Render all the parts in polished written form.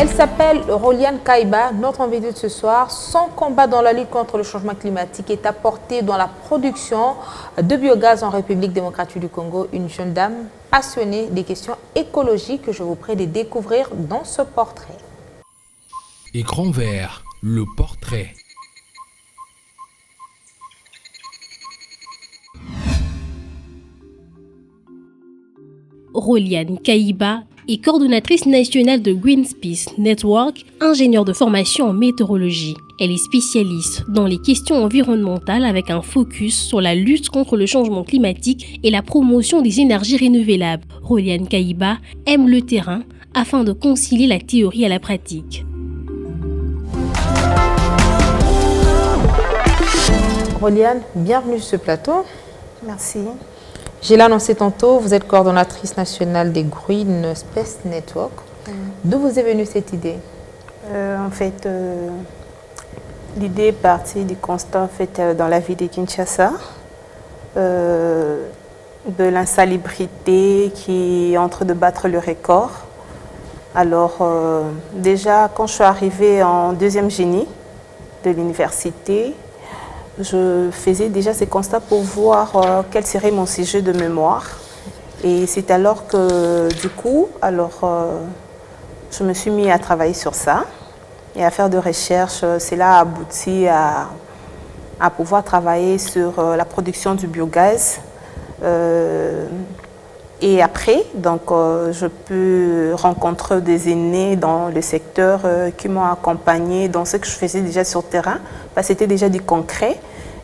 Elle s'appelle Roliane Kaïba. Notre invitée de ce soir, son combat dans la lutte contre le changement climatique est apporté dans la production de biogaz en République démocratique du Congo. Une jeune dame passionnée des questions écologiques que je vous prie de découvrir dans ce portrait. Écran vert, le portrait. Roliane Kaïba est coordonnatrice nationale de Greenpeace Network, ingénieure de formation en météorologie. Elle est spécialiste dans les questions environnementales avec un focus sur la lutte contre le changement climatique et la promotion des énergies renouvelables. Roliane Kaïba aime le terrain afin de concilier la théorie à la pratique. Roliane, bienvenue sur ce plateau. Merci. J'ai l'annoncé tantôt, vous êtes coordonnatrice nationale des Greenpeace Network. D'où vous est venue cette idée? L'idée est partie du constat dans la ville de Kinshasa, de l'insalubrité qui est en train de battre le record. Alors, déjà, quand je suis arrivée en deuxième génie de l'université, je faisais déjà ces constats pour voir quel serait mon sujet de mémoire. Et c'est alors que, du coup, je me suis mis à travailler sur ça et à faire de recherches. Cela a abouti à pouvoir travailler sur la production du biogaz. Et après, donc, je peux rencontrer des aînés dans le secteur qui m'ont accompagné dans ce que je faisais déjà sur le terrain. C'était déjà du concret.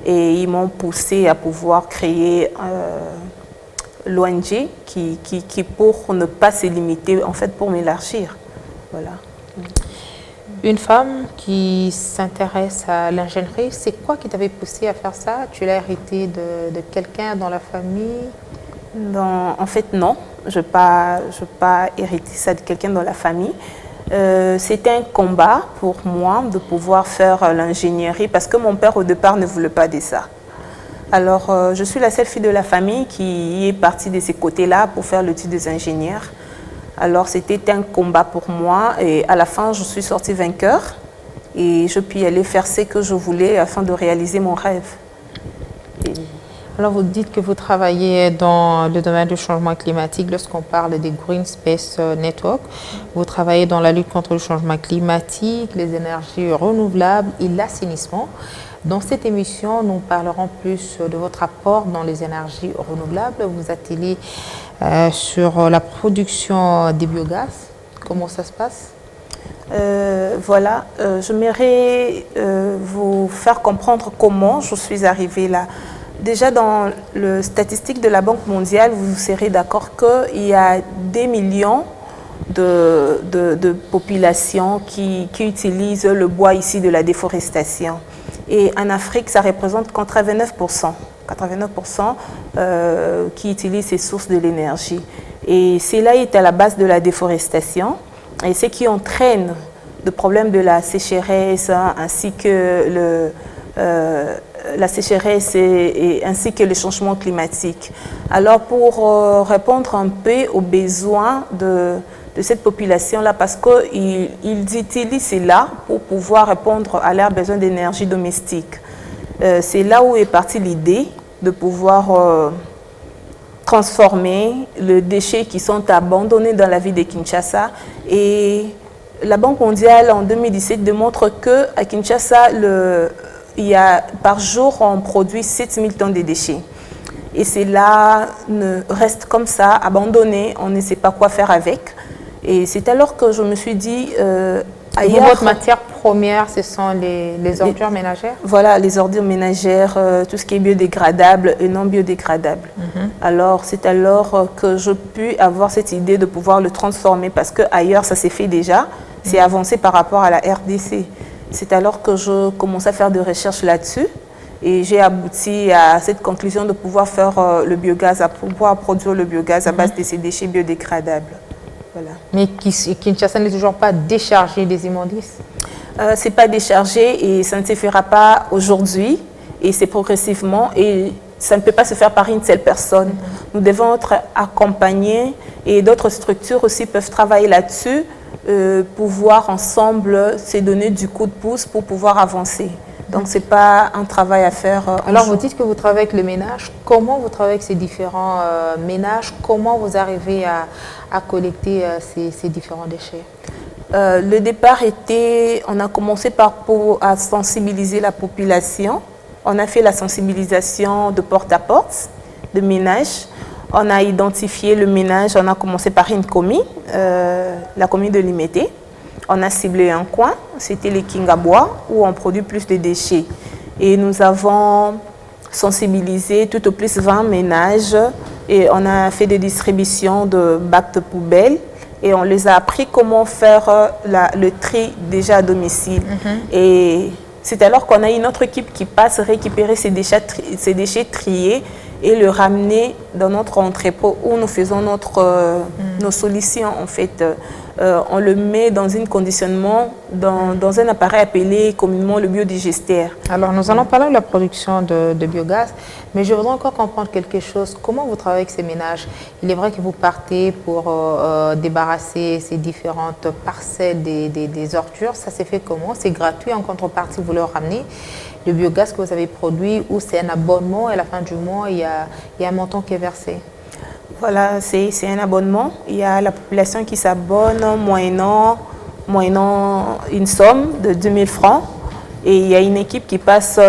Et ils m'ont poussé à pouvoir créer l'ONG qui pour ne pas se limiter, en fait, pour m'élargir. Voilà. Une femme qui s'intéresse à l'ingénierie, c'est quoi qui t'avait poussé à faire ça? Tu l'as hérité de quelqu'un dans la famille? En fait, non. Je n'ai pas hérité ça de quelqu'un dans la famille. C'était un combat pour moi de pouvoir faire l'ingénierie parce que mon père au départ ne voulait pas de ça. Alors je suis la seule fille de la famille qui est partie de ces côtés-là pour faire l'étude des ingénieurs. Alors c'était un combat pour moi et à la fin je suis sortie vainqueur et je puis aller faire ce que je voulais afin de réaliser mon rêve. Alors, vous dites que vous travaillez dans le domaine du changement climatique. Lorsqu'on parle des Greenpeace Network, vous travaillez dans la lutte contre le changement climatique, les énergies renouvelables et l'assainissement. Dans cette émission, nous parlerons plus de votre apport dans les énergies renouvelables. Vous attelez sur la production des biogaz. Comment ça se passe? J'aimerais vous faire comprendre comment je suis arrivée là. Déjà, dans le statistique de la Banque mondiale, vous serez d'accord qu'il y a des millions de populations qui utilisent le bois ici de la déforestation. Et en Afrique, ça représente 89%. 89% qui utilisent ces sources de l'énergie. Et cela est à la base de la déforestation. Et ce qui entraîne le problème de la sécheresse, ainsi que la sécheresse ainsi que le changement climatique. Alors pour répondre un peu aux besoins de cette population-là, parce qu'ils utilisent cela pour pouvoir répondre à leurs besoins d'énergie domestique. C'est là où est partie l'idée de pouvoir transformer les déchets qui sont abandonnés dans la ville de Kinshasa. Et la Banque mondiale en 2017 démontre qu'à Kinshasa, par jour, on produit 7000 tonnes de déchets. Et cela reste comme ça, abandonné, on ne sait pas quoi faire avec. Et c'est alors que je me suis dit, ailleurs... Votre matière première, ce sont les ordures ménagères? Voilà, les ordures ménagères, tout ce qui est biodégradable et non biodégradable. Alors, c'est alors que je puis avoir cette idée de pouvoir le transformer parce qu'ailleurs, ça s'est fait déjà, c'est avancé par rapport à la RDC. C'est alors que je commençais à faire des recherches là-dessus et j'ai abouti à cette conclusion de pouvoir faire le biogaz, à pouvoir produire le biogaz à base de ces déchets biodégradables. Voilà. Mais Kinshasa n'est toujours pas déchargé des immondices? Ce n'est pas déchargé et ça ne se fera pas aujourd'hui et c'est progressivement et ça ne peut pas se faire par une seule personne. Nous devons être accompagnés et d'autres structures aussi peuvent travailler là-dessus pouvoir ensemble se donner du coup de pouce pour pouvoir avancer. Donc, ce n'est pas un travail à faire. Alors, vous dites que vous travaillez avec le ménage. Comment vous travaillez avec ces différents ménages? Comment vous arrivez à collecter ces différents déchets? Le départ était, on a commencé à sensibiliser la population. On a fait la sensibilisation de porte à porte, de ménage. On a identifié le ménage, on a commencé par une commune, la commune de Limete. On a ciblé un coin, c'était les Kingabois, où on produit plus de déchets. Et nous avons sensibilisé tout au plus 20 ménages et on a fait des distributions de bacs de poubelle et on les a appris comment faire le tri déjà à domicile. Et c'est alors qu'on a une autre équipe qui passe récupérer ces déchets triés et le ramener dans notre entrepôt où nous faisons nos solutions en fait. On le met dans un conditionnement, dans un appareil appelé communément le biodigesteur. Alors, nous allons parler de la production de biogaz, mais je voudrais encore comprendre quelque chose. Comment vous travaillez avec ces ménages? Il est vrai que vous partez pour débarrasser ces différentes parcelles des ordures. Ça s'est fait comment? C'est gratuit, en contrepartie, vous leur ramenez le biogaz que vous avez produit ou c'est un abonnement et à la fin du mois, il y a un montant qui est versé? Voilà, c'est un abonnement. Il y a la population qui s'abonne moyennant une somme de 2 000 francs. Et il y a une équipe qui passe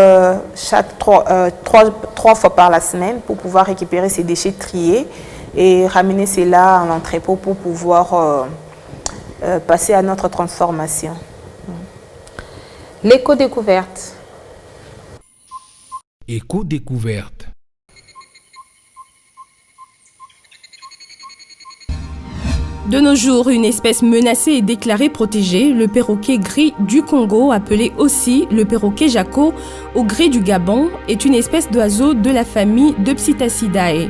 trois fois par la semaine pour pouvoir récupérer ces déchets triés et ramener cela en entrepôt pour pouvoir passer à notre transformation. L'éco-découverte. Éco-découverte. De nos jours, une espèce menacée est déclarée protégée, le perroquet gris du Congo, appelé aussi le perroquet jaco ou gris du Gabon, est une espèce d'oiseau de la famille de Psittacidae.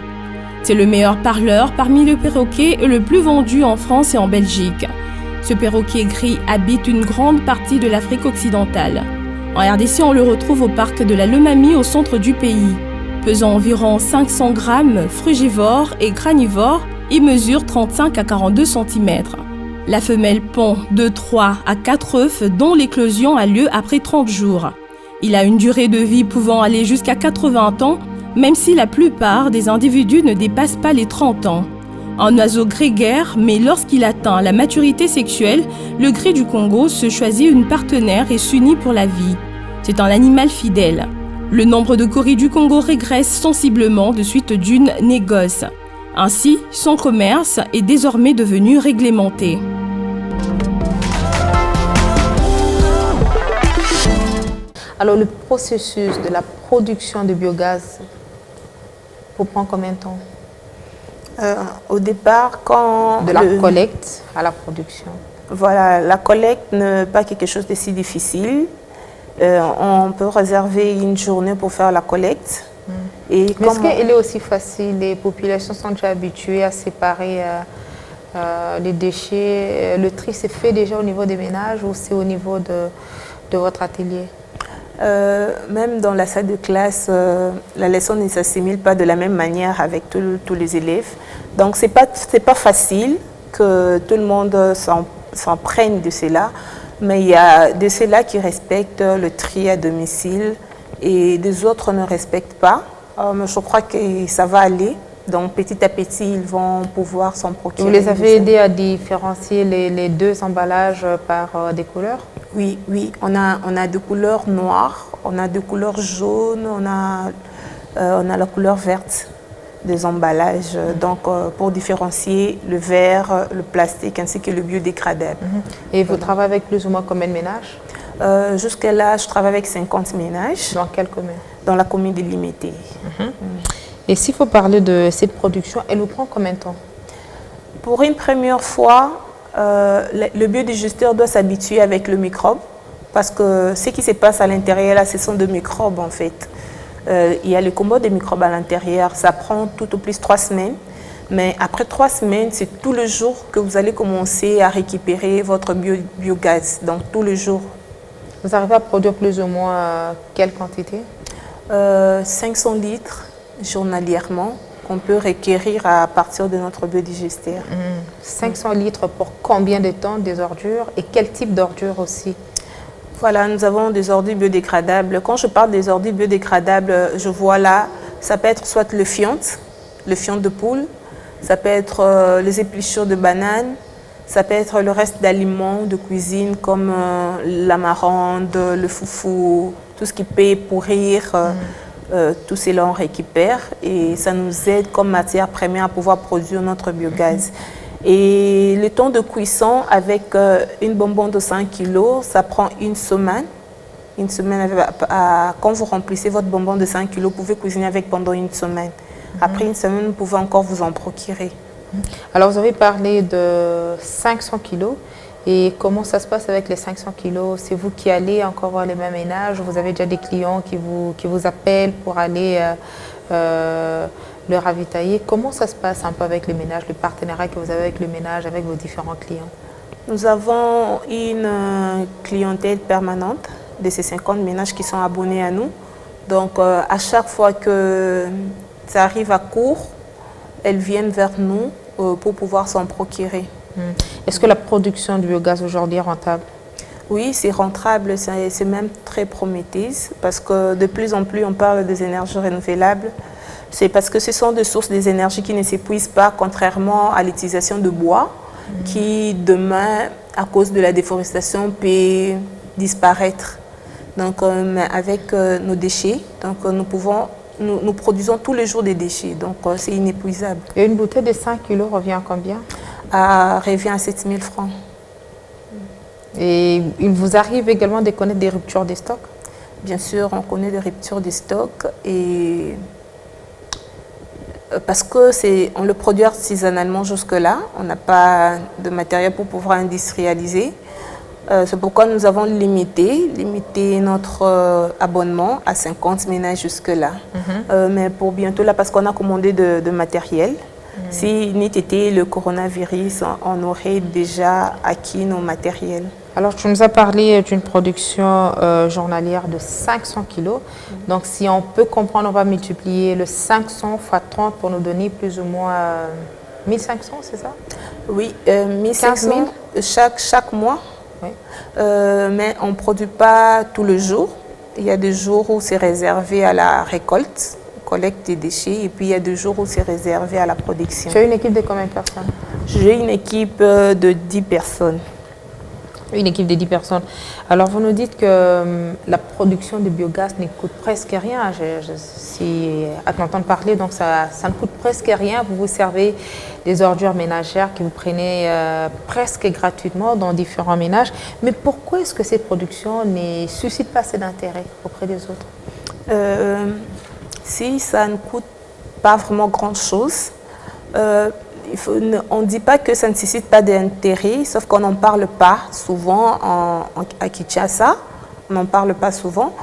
C'est le meilleur parleur parmi les perroquets et le plus vendu en France et en Belgique. Ce perroquet gris habite une grande partie de l'Afrique occidentale. En RDC, on le retrouve au parc de la Lomami au centre du pays. Pesant environ 500 grammes, frugivore et granivore, il mesure 35 à 42 cm. La femelle pond de 3 à 4 œufs dont l'éclosion a lieu après 30 jours. Il a une durée de vie pouvant aller jusqu'à 80 ans, même si la plupart des individus ne dépassent pas les 30 ans. Un oiseau grégaire, mais lorsqu'il atteint la maturité sexuelle, le gris du Congo se choisit une partenaire et s'unit pour la vie. C'est un animal fidèle. Le nombre de coris du Congo régresse sensiblement de suite d'une négoce. Ainsi, son commerce est désormais devenu réglementé. Alors, le processus de la production de biogaz vous prend combien de temps? Au départ, quand... De la collecte à la production. Voilà, la collecte n'est pas quelque chose de si difficile. On peut réserver une journée pour faire la collecte. Mais est-ce qu'il est aussi facile? Les populations sont déjà habituées à séparer les déchets. Le tri s'est fait déjà au niveau des ménages ou c'est au niveau de votre atelier? Même dans la salle de classe, la leçon ne s'assimile pas de la même manière avec tous les élèves. Donc, ce n'est pas facile que tout le monde s'en prenne de cela. Mais il y a de ceux-là qui respectent le tri à domicile et des autres ne respectent pas. Mais je crois que ça va aller. Donc petit à petit, ils vont pouvoir s'en procurer. Vous les avez aidés à différencier les deux emballages par des couleurs? Oui, oui. On a deux couleurs noires, on a deux couleurs jaunes, on a la couleur verte des emballages. Donc pour différencier le verre, le plastique ainsi que le biodégradable. Et vous travaillez avec plus ou moins combien de ménages? Jusqu'à là, je travaille avec 50 ménages. Dans quelle commune? Dans la commune de Limete. Et s'il faut parler de cette production, elle vous prend combien de temps? Pour une première fois, le biodigesteur doit s'habituer avec le microbe parce que ce qui se passe à l'intérieur, là, ce sont des microbes en fait. Il y a le combat des microbes à l'intérieur, ça prend tout au plus 3 semaines. Mais après 3 semaines, c'est tous les jours que vous allez commencer à récupérer votre biogaz, donc tous les jours. Vous arrivez à produire plus ou moins quelle quantité? 500 litres journalièrement qu'on peut requérir à partir de notre biodigestaire. 500 litres pour combien de temps des ordures et quel type d'ordures aussi? Voilà, nous avons des ordures biodégradables. Quand je parle des ordures biodégradables, je vois là, ça peut être soit le fiont de poule, ça peut être les épluchures de bananes, ça peut être le reste d'aliments de cuisine comme l'amarande, le foufou, tout ce qui peut pourrir, tout cela on récupère et ça nous aide comme matière première à pouvoir produire notre biogaz. Et le temps de cuisson avec une bonbonne de 5 kg, ça prend une semaine. Une semaine, quand vous remplissez votre bonbon de 5 kg, vous pouvez cuisiner avec pendant une semaine. Après une semaine, vous pouvez encore vous en procurer. Alors, vous avez parlé de 500 kilos. Et comment ça se passe avec les 500 kilos? C'est vous qui allez encore voir les mêmes ménages? Vous avez déjà des clients qui vous appellent pour aller le ravitailler? Comment ça se passe un peu avec les ménages, le partenariat que vous avez avec le ménage, avec vos différents clients? Nous avons une clientèle permanente de ces 50 ménages qui sont abonnés à nous. Donc, à chaque fois que ça arrive à court, elles viennent vers nous pour pouvoir s'en procurer. Est-ce que la production du biogaz aujourd'hui est rentable? Oui, c'est rentable, c'est même très prometteuse parce que de plus en plus on parle des énergies renouvelables. C'est parce que ce sont des sources d'énergie qui ne s'épuisent pas, contrairement à l'utilisation de bois qui demain, à cause de la déforestation, peut disparaître. Donc avec nos déchets, donc, nous produisons tous les jours des déchets, donc c'est inépuisable. Et une bouteille de 5 kilos revient à combien? Revient à 7 000 francs. Et il vous arrive également de connaître des ruptures des stocks? Bien sûr, on connaît des ruptures des stocks et parce qu'on le produit artisanalement jusque-là, on n'a pas de matériel pour pouvoir industrialiser. C'est pourquoi nous avons limité notre abonnement à 50 ménages jusque-là. Mais pour bientôt, là, parce qu'on a commandé de matériel, si n'eût été le coronavirus, on aurait déjà acquis nos matériels. Alors, tu nous as parlé d'une production journalière de 500 kilos. Donc, si on peut comprendre, on va multiplier le 500 x 30 pour nous donner plus ou moins 1500, c'est ça? Oui, 1500 chaque mois. Oui. Mais on ne produit pas tout le jour. Il y a des jours où c'est réservé à la récolte, collecte des déchets, et puis il y a des jours où c'est réservé à la production. Tu as une équipe de combien de personnes? J'ai une équipe de 10 personnes. Une équipe de 10 personnes. Alors, vous nous dites que la production de biogaz ne coûte presque rien. Si à t'entendre parler, donc ça ne coûte presque rien. Vous vous servez des ordures ménagères que vous prenez presque gratuitement dans différents ménages. Mais pourquoi est-ce que cette production ne suscite pas assez d'intérêt auprès des autres? Si ça ne coûte pas vraiment grand-chose, on ne dit pas que ça ne suscite pas d'intérêt, sauf qu'on n'en parle pas souvent à Kinshasa. On n'en parle pas souvent.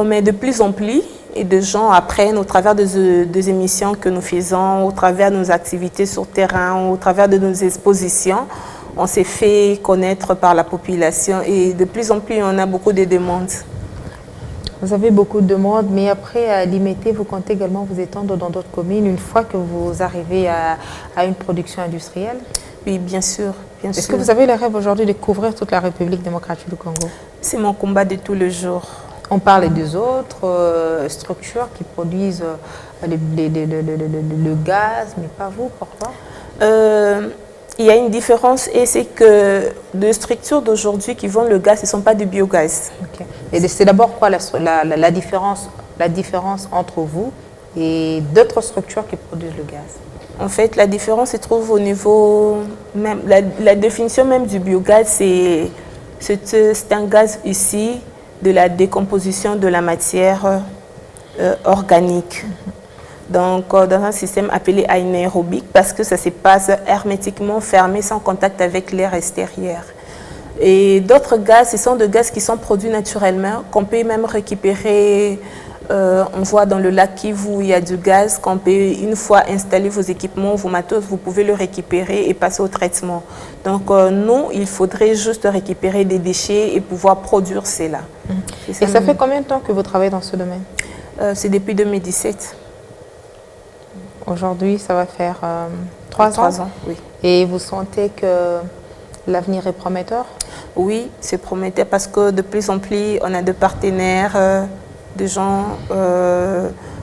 Mais de plus en plus, et de gens apprennent au travers des émissions que nous faisons, au travers de nos activités sur terrain, au travers de nos expositions. On s'est fait connaître par la population et de plus en plus, on a beaucoup de demandes. Vous avez beaucoup de demandes, mais après, à limiter, vous comptez également vous étendre dans d'autres communes une fois que vous arrivez à une production industrielle? Oui, bien sûr. Est-ce que vous avez le rêve aujourd'hui de couvrir toute la République démocratique du Congo? C'est mon combat de tous les jours. On parle des autres structures qui produisent le gaz, mais pas vous, pourquoi? Il y a une différence et c'est que les structures d'aujourd'hui qui vendent le gaz, ce ne sont pas du biogaz. Okay. Et c'est d'abord quoi la différence entre vous et d'autres structures qui produisent le gaz? En fait, la différence se trouve au niveau, même, la définition même du biogaz, c'est un gaz issu de la décomposition de la matière organique. Donc, dans un système appelé anaérobique, parce que ça se passe hermétiquement fermé, sans contact avec l'air extérieur. Et d'autres gaz, ce sont des gaz qui sont produits naturellement, qu'on peut même récupérer. On voit dans le lac Kivu, il y a du gaz qu'on peut, une fois installer vos équipements, vos matos, vous pouvez le récupérer et passer au traitement. Donc, nous, il faudrait juste récupérer des déchets et pouvoir produire cela. Et ça fait combien de temps que vous travaillez dans ce domaine? C'est depuis 2017. Aujourd'hui, ça va faire 3 ans. 3 ans, oui. Et vous sentez que l'avenir est prometteur? Oui, c'est prometteur parce que de plus en plus, on a de partenaires, des gens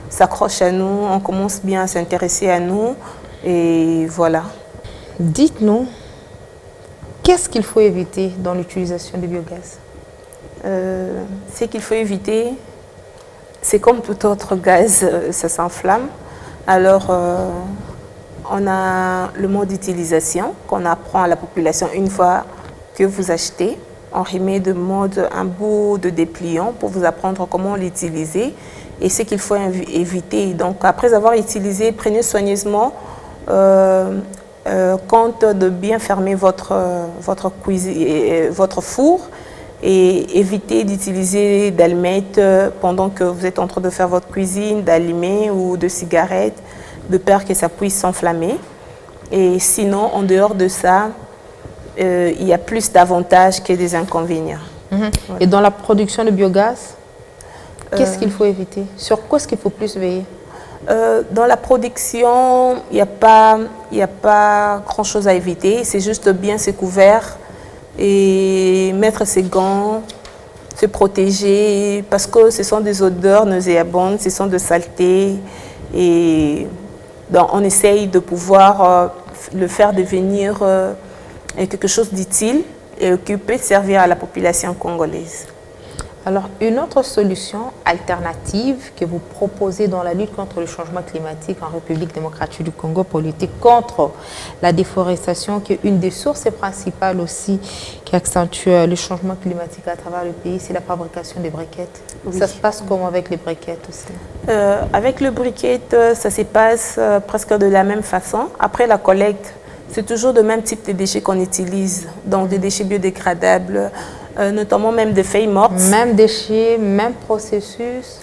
s'accrochent à nous, on commence bien à s'intéresser à nous et voilà. Dites-nous, qu'est-ce qu'il faut éviter dans l'utilisation du biogaz? Ce qu'il faut éviter, c'est comme tout autre gaz, ça s'enflamme. Alors, on a le mode d'utilisation qu'on apprend à la population une fois que vous achetez. On remet de mode un bout de dépliant pour vous apprendre comment l'utiliser et ce qu'il faut éviter. Donc, après avoir utilisé, prenez soigneusement compte de bien fermer votre four et éviter d'utiliser d'allumettes pendant que vous êtes en train de faire votre cuisine, d'allumer ou de cigarettes, de peur que ça puisse s'enflammer. Et sinon, en dehors de ça, il y a plus d'avantages que des inconvénients. Voilà. Et dans la production de biogaz, qu'est-ce qu'il faut éviter? Sur quoi est-ce qu'il faut plus veiller? Dans la production, il n'y a pas grand-chose à éviter. C'est juste bien se couvrir et mettre ses gants, se protéger, parce que ce sont des odeurs nauséabondes, ce sont de saleté. Et donc, on essaye de pouvoir le faire devenir quelque chose d'utile et qui peut servir à la population congolaise. Alors, une autre solution alternative que vous proposez dans la lutte contre le changement climatique en République démocratique du Congo pour lutter contre la déforestation, qui est une des sources principales aussi qui accentue le changement climatique à travers le pays, c'est la fabrication des briquettes. Oui. Ça se passe comment avec les briquettes aussi? Avec les briquettes, ça se passe presque de la même façon. Après la collecte, c'est toujours le même type de déchets qu'on utilise, donc des déchets biodégradables, notamment même des feuilles mortes. Même déchets, même processus?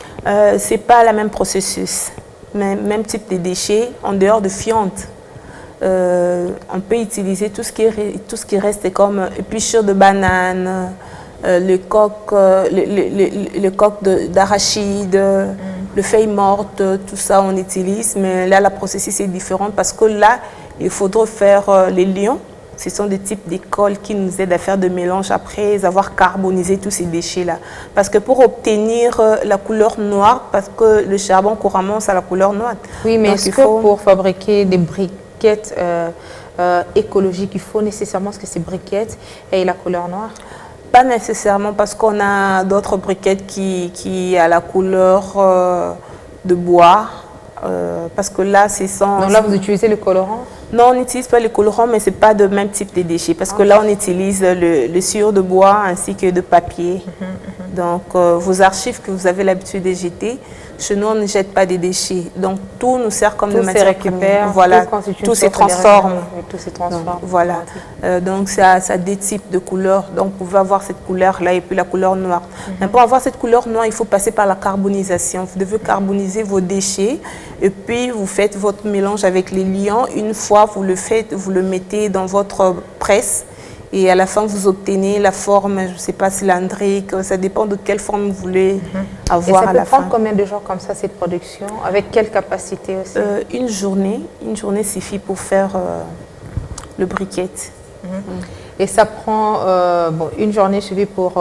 C'est pas le même processus, mais même type de déchets, en dehors de fientes. On peut utiliser tout ce qui reste comme épluchures de bananes, le coq d'arachide, le feuille morte, tout ça on utilise, mais là, le processus est différent parce que là, il faudra faire les lions. Ce sont des types d'écoles qui nous aident à faire des mélanges après avoir carbonisé tous ces déchets-là. Parce que pour obtenir la couleur noire, parce que le charbon couramment, c'est la couleur noire. Oui, mais est-ce que pour fabriquer des briquettes écologiques, il faut nécessairement que ces briquettes aient la couleur noire? Pas nécessairement, parce qu'on a d'autres briquettes qui ont la couleur de bois. Parce que là, c'est sans... Donc là, vous utilisez le colorant? Non, on n'utilise pas le colorant, mais ce n'est pas le même type de déchets. Parce que là, on utilise le sciure de bois ainsi que de papier. Donc, vos archives que vous avez l'habitude de jeter, chez nous, on ne jette pas des déchets. Donc, tout nous sert comme de matière première. Voilà, tout se transforme. Tout se transforme. Donc, voilà. Donc, ça a des types de couleurs. Donc, vous pouvez avoir cette couleur-là et puis la couleur noire. Mais pour avoir cette couleur noire, il faut passer par la carbonisation. Vous devez carboniser vos déchets et puis vous faites votre mélange avec les liants. Une fois vous le faites, vous le mettez dans votre presse. Et à la fin, vous obtenez la forme, je ne sais pas, cylindrique, ça dépend de quelle forme vous voulez avoir à la fin. Et ça peut prendre combien de jours comme ça, cette production? Avec quelle capacité aussi? Une journée suffit pour faire le briquette. Et ça prend une journée suffit pour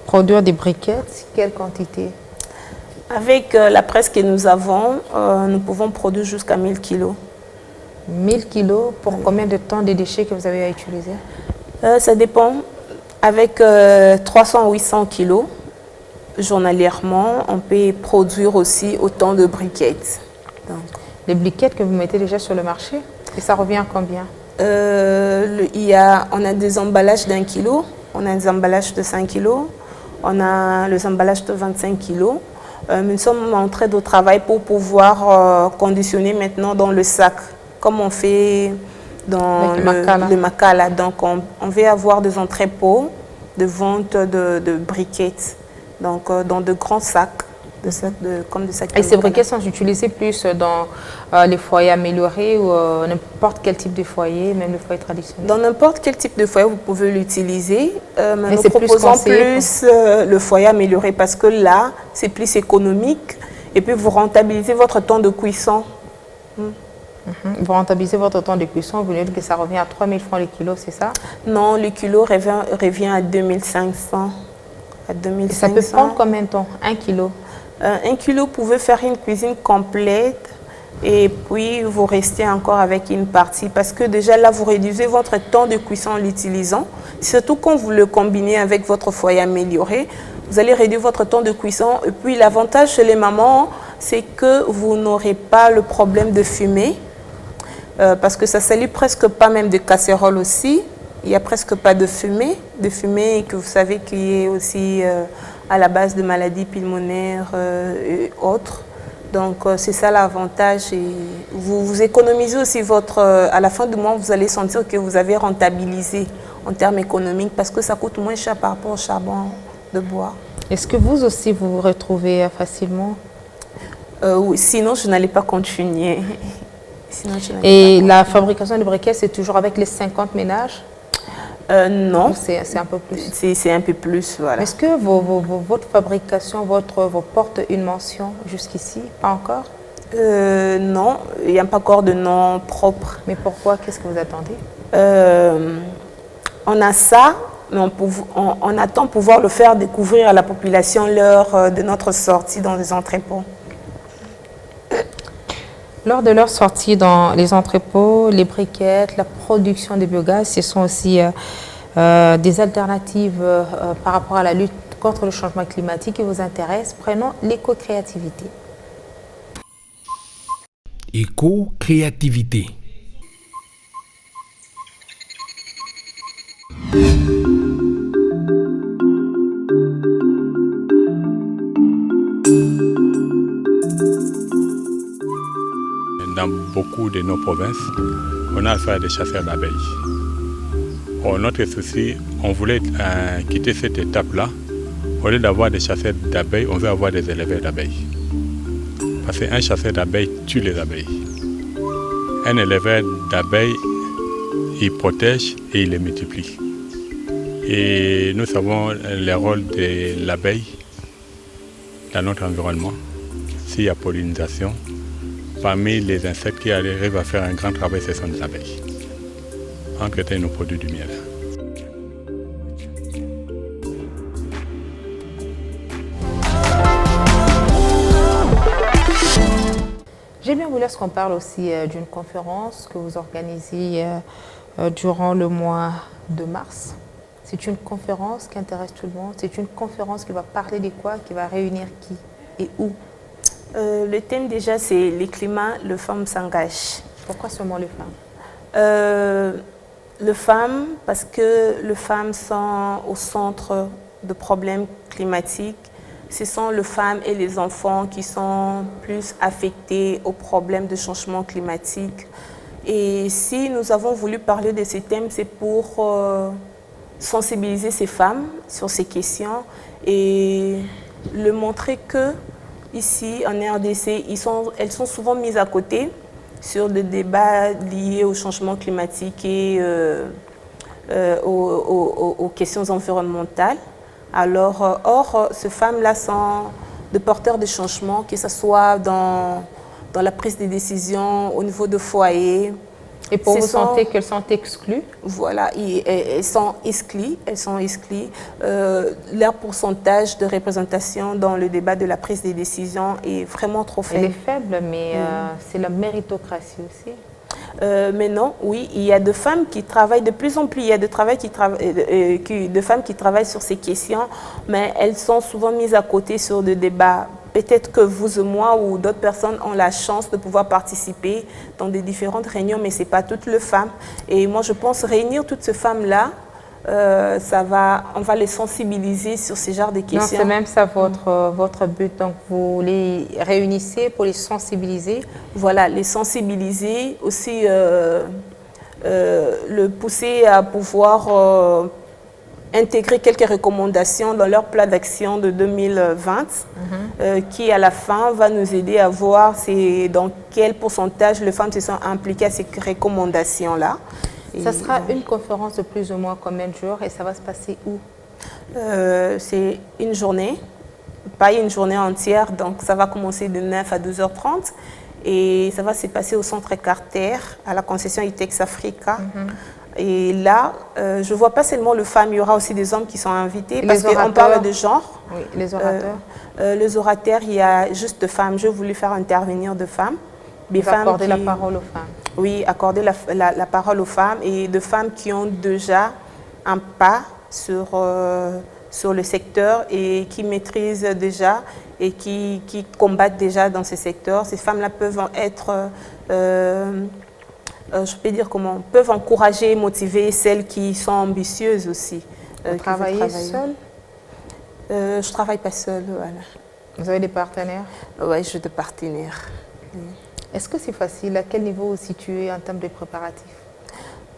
produire des briquettes. Quelle quantité? Avec la presse que nous avons, nous pouvons produire jusqu'à 1000 kilos. 1000 kilos pour combien de temps de déchets que vous avez à utiliser? Ça dépend. Avec 300 ou 800 kilos journalièrement, on peut produire aussi autant de briquettes. Donc. Les briquettes que vous mettez déjà sur le marché, et ça revient à combien? On a des emballages d'1 kilo, on a des emballages de 5 kilos, on a les emballages de 25 kilos. Nous sommes en train de travailler pour pouvoir conditionner maintenant dans le sac, comme on fait dans le Makala. Donc, on veut avoir des entrepôts de vente de briquettes, donc dans de grands sacs, comme des sacs. Et ces briquettes sont utilisées plus dans les foyers améliorés ou n'importe quel type de foyer, même le foyer traditionnel? Dans n'importe quel type de foyer, vous pouvez l'utiliser. Mais nous proposons plus le foyer amélioré parce que là, c'est plus économique. et puis vous rentabilisez votre temps de cuisson. Vous rentabilisez votre temps de cuisson, vous dites que ça revient à 3 000 francs le kilo, c'est ça? Non, le kilo revient à 2500. À 2500. Et ça peut prendre combien de temps? 1 kilo? 1 kilo, vous pouvez faire une cuisine complète et puis vous restez encore avec une partie parce que déjà là, vous réduisez votre temps de cuisson en l'utilisant. Surtout quand vous le combinez avec votre foyer amélioré, vous allez réduire votre temps de cuisson. Et puis l'avantage chez les mamans, c'est que vous n'aurez pas le problème de fumée. Parce que ça ne salit presque pas même de casserole aussi. Il n'y a presque pas de fumée que vous savez qui est aussi à la base de maladies pulmonaires et autres. Donc c'est ça l'avantage. Et vous économisez aussi à la fin du mois, vous allez sentir que vous avez rentabilisé en termes économiques parce que ça coûte moins cher par rapport au charbon de bois. Est-ce que vous aussi vous retrouvez facilement? Oui, sinon je n'allais pas continuer. Et la fabrication de briquets, c'est toujours avec les 50 ménages? Non. C'est un peu plus? C'est un peu plus, voilà. Est-ce que votre fabrication, vous porte une mention jusqu'ici? Pas encore? Non, il n'y a pas encore de nom propre. Mais pourquoi? Qu'est-ce que vous attendez? On a ça, mais on attend pouvoir le faire découvrir à la population lors de notre sortie dans les entrepôts. Lors de leur sortie dans les entrepôts, les briquettes, la production de biogaz, ce sont aussi des alternatives par rapport à la lutte contre le changement climatique qui vous intéresse. Prenons l'éco-créativité. Éco-créativité. Dans beaucoup de nos provinces, on a affaire à des chasseurs d'abeilles. Or, notre souci, on voulait quitter cette étape-là. Au lieu d'avoir des chasseurs d'abeilles, on veut avoir des éleveurs d'abeilles. Parce qu'un chasseur d'abeilles tue les abeilles. Un éleveur d'abeilles, il protège et il les multiplie. Et nous savons le rôle de l'abeille dans notre environnement. S'il y a pollinisation, parmi les insectes qui arrivent à faire un grand travail, ce sont les abeilles. Entretien nous produit du miel. J'ai bien voulu qu'on parle aussi d'une conférence que vous organisez durant le mois de mars. C'est une conférence qui intéresse tout le monde. C'est une conférence qui va parler de quoi? Qui va réunir qui et où? Le thème déjà, c'est les climats, les femmes s'engagent. Pourquoi seulement les femmes? Les femmes, parce que les femmes sont au centre de problèmes climatiques. Ce sont les femmes et les enfants qui sont plus affectés aux problèmes de changement climatique. Et si nous avons voulu parler de ces thèmes, c'est pour sensibiliser ces femmes sur ces questions et leur montrer que ici, en RDC, elles sont souvent mises à côté sur des débats liés au changement climatique et aux questions environnementales. Alors, or, ces femmes-là sont des porteurs de changement, que ce soit dans la prise des décisions, au niveau de foyer. Et pour vous sentez qu'elles sont exclues? Voilà, elles sont exclues. Leur pourcentage de représentation dans le débat de la prise des décisions est vraiment trop faible. Elle est faible, mais c'est la méritocratie aussi. Mais non, oui, il y a des femmes qui travaillent de plus en plus, il y a des femmes qui travaillent sur ces questions, mais elles sont souvent mises à côté sur des débats. Peut-être que vous et moi ou d'autres personnes ont la chance de pouvoir participer dans des différentes réunions, mais ce n'est pas toutes les femmes. Et moi, je pense réunir toutes ces femmes-là, on va les sensibiliser sur ce genre de questions. Non, c'est même ça votre but. Donc, vous les réunissez pour les sensibiliser? Voilà, les sensibiliser, aussi le pousser à pouvoir intégrer quelques recommandations dans leur plan d'action de 2020 qui, à la fin, va nous aider à voir dans quel pourcentage les femmes se sont impliquées à ces recommandations-là. Ça sera une conférence de plus ou moins combien de jours et ça va se passer où? C'est une journée pas une journée entière, donc ça va commencer de 9 à 12h30 et ça va se passer au centre Carter, à la concession ITEX Africa. Et là, je ne vois pas seulement les femmes, il y aura aussi des hommes qui sont invités parce qu'on parle de genre. Oui, les orateurs. Les orateurs, il y a juste de femmes. J'ai voulu faire intervenir de femmes. Accorder la parole aux femmes. Oui, accorder la parole aux femmes et de femmes qui ont déjà un pas sur le secteur et qui maîtrisent déjà et qui combattent déjà dans ce secteur. Ces femmes-là peuvent être... je peux dire comment, peuvent encourager et motiver celles qui sont ambitieuses aussi. Vous travaillez seule? Je ne travaille pas seule, voilà. Vous avez des partenaires? Oui, j'ai des partenaires. Est-ce que c'est facile? À quel niveau vous situez en termes de préparatifs?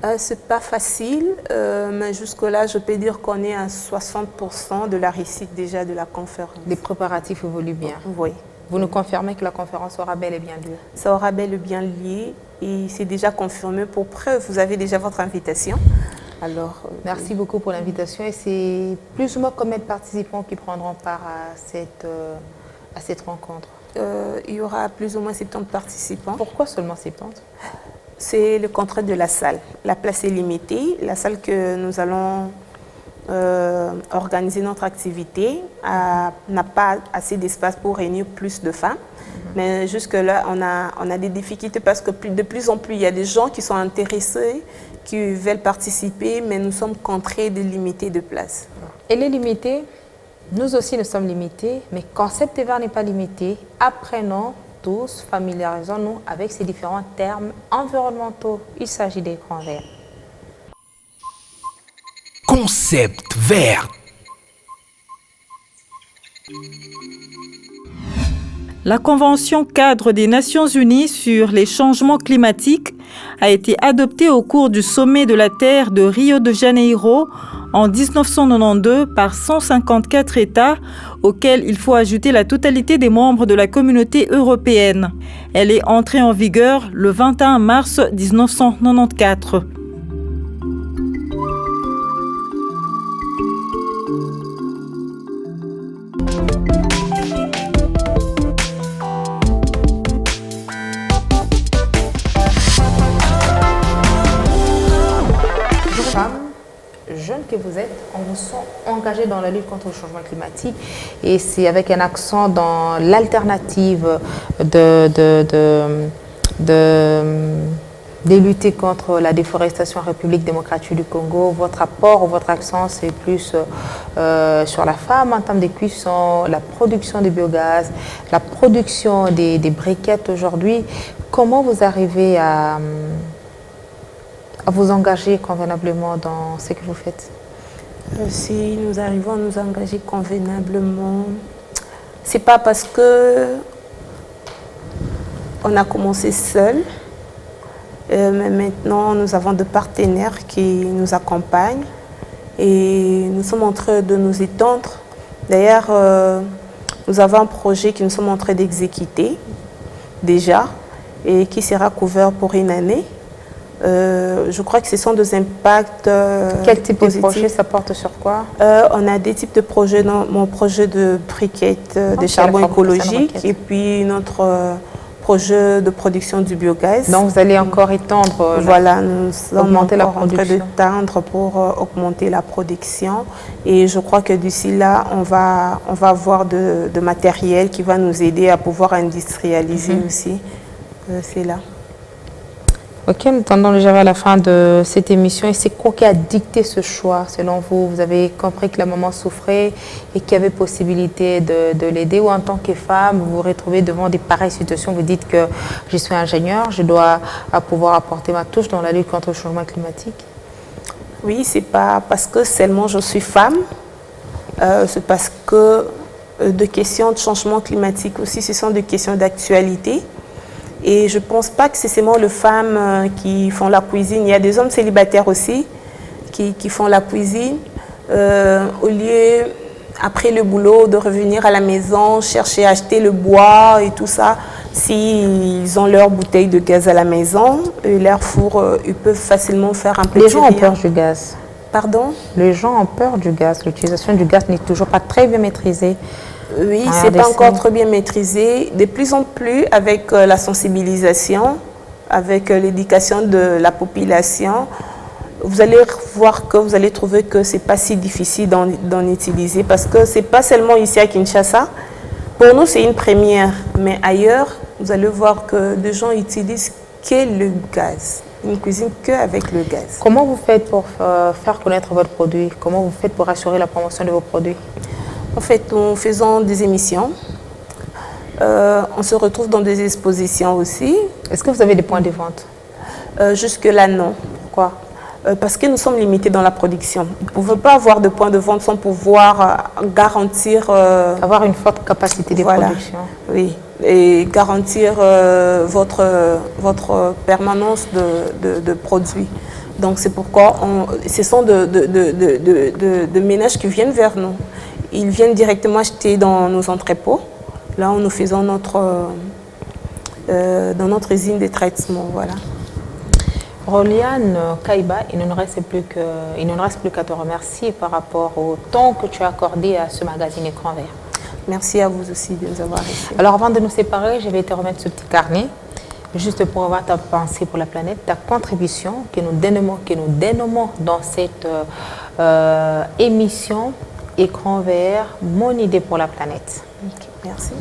Ce n'est pas facile, mais jusque-là, je peux dire qu'on est à 60% de la réussite déjà de la conférence. Les préparatifs évoluent bien? Oui. Vous nous confirmez que la conférence aura bel et bien lieu? Ça aura bel et bien lieu et c'est déjà confirmé. Pour preuve, vous avez déjà votre invitation. Alors, merci beaucoup pour l'invitation. Et c'est plus ou moins combien de participants qui prendront part à cette rencontre? Il y aura plus ou moins 70 participants. Pourquoi seulement 70? C'est le contrat de la salle. La place est limitée. La salle que nous allons organiser notre activité n'a pas assez d'espace pour réunir plus de femmes. Mais jusque-là, on a des difficultés parce que de plus en plus, il y a des gens qui sont intéressés, qui veulent participer, mais nous sommes contraints de limiter de place. Elle est limitée, nous aussi nous sommes limités, mais Concept Vert n'est pas limité. Apprenons tous, familiarisons-nous avec ces différents termes environnementaux. Il s'agit d'écran vert. Concept Vert. La Convention cadre des Nations Unies sur les changements climatiques a été adoptée au cours du sommet de la Terre de Rio de Janeiro en 1992 par 154 États, auxquels il faut ajouter la totalité des membres de la communauté européenne. Elle est entrée en vigueur le 21 mars 1994. Jeunes que vous êtes, on vous sent engagés dans la lutte contre le changement climatique et c'est avec un accent dans l'alternative de lutter contre la déforestation en République démocratique du Congo. Votre apport ou votre accent, c'est plus sur la femme en termes de cuisson, la production de biogaz, la production des briquettes aujourd'hui. Comment vous arrivez à vous engager convenablement dans ce que vous faites? Si nous arrivons à nous engager convenablement, c'est pas parce que on a commencé seul, mais maintenant nous avons des partenaires qui nous accompagnent et nous sommes en train de nous étendre. D'ailleurs, nous avons un projet que nous sommes en train d'exécuter déjà et qui sera couvert pour une année. Je crois que ce sont des impacts Quel type positifs. de projet, ça porte sur quoi? On a des types de projets, mon projet de briquettes de charbon écologique et puis notre projet de production du biogaz. Donc vous allez encore étendre, voilà, nous sommes augmenter la encore en train de tendre pour augmenter la production et je crois que d'ici là, on va avoir de matériel qui va nous aider à pouvoir industrialiser aussi. C'est là. Ok, nous tendons déjà vers la fin de cette émission. Et c'est quoi qui a dicté ce choix selon vous? Vous avez compris que la maman souffrait et qu'il y avait possibilité de l'aider, ou en tant que femme, vous vous retrouvez devant des pareilles situations, vous dites que je suis ingénieure, je dois pouvoir apporter ma touche dans la lutte contre le changement climatique? Oui, c'est pas parce que seulement je suis femme, c'est parce que des questions de changement climatique aussi, ce sont des questions d'actualité. Et je ne pense pas que c'est seulement les femmes qui font la cuisine. Il y a des hommes célibataires aussi qui font la cuisine. Au lieu, après le boulot, de revenir à la maison, chercher à acheter le bois et tout ça, s'ils ont leur bouteille de gaz à la maison, leur four, ils peuvent facilement faire un petit Les gens ont rien. peur du gaz. Pardon? Les gens ont peur du gaz. L'utilisation du gaz n'est toujours pas très bien maîtrisée. Oui, en ce n'est pas RDC? encore très bien maîtrisé. De plus en plus, avec la sensibilisation, avec l'éducation de la population, vous allez voir que vous allez trouver que ce n'est pas si difficile d'en utiliser parce que ce n'est pas seulement ici à Kinshasa. Pour nous, c'est une première, mais ailleurs, vous allez voir que des gens utilisent que le gaz. Ils ne cuisinent qu'avec le gaz. Comment vous faites pour faire connaître votre produit? Comment vous faites pour assurer la promotion de vos produits? En fait, nous faisons des émissions. On se retrouve dans des expositions aussi. Est-ce que vous avez des points de vente? Jusque-là, non. Pourquoi? Parce que nous sommes limités dans la production. Vous ne pouvez pas avoir de points de vente sans pouvoir garantir... Avoir une forte capacité de production. Oui, et garantir votre permanence de produits. Donc c'est pourquoi ce sont de ménages qui viennent vers nous. Ils viennent directement acheter dans nos entrepôts. Là, nous faisons dans notre usine de traitement. Voilà. Roliane Kaiba, il ne nous reste plus qu'à te remercier par rapport au temps que tu as accordé à ce magazine Écran Vert. Merci à vous aussi de nous avoir reçus. Alors avant de nous séparer, je vais te remettre ce petit carnet, juste pour avoir ta pensée pour la planète, ta contribution que nous dénommons dans cette émission Écran Vert, mon idée pour la planète. Okay, merci.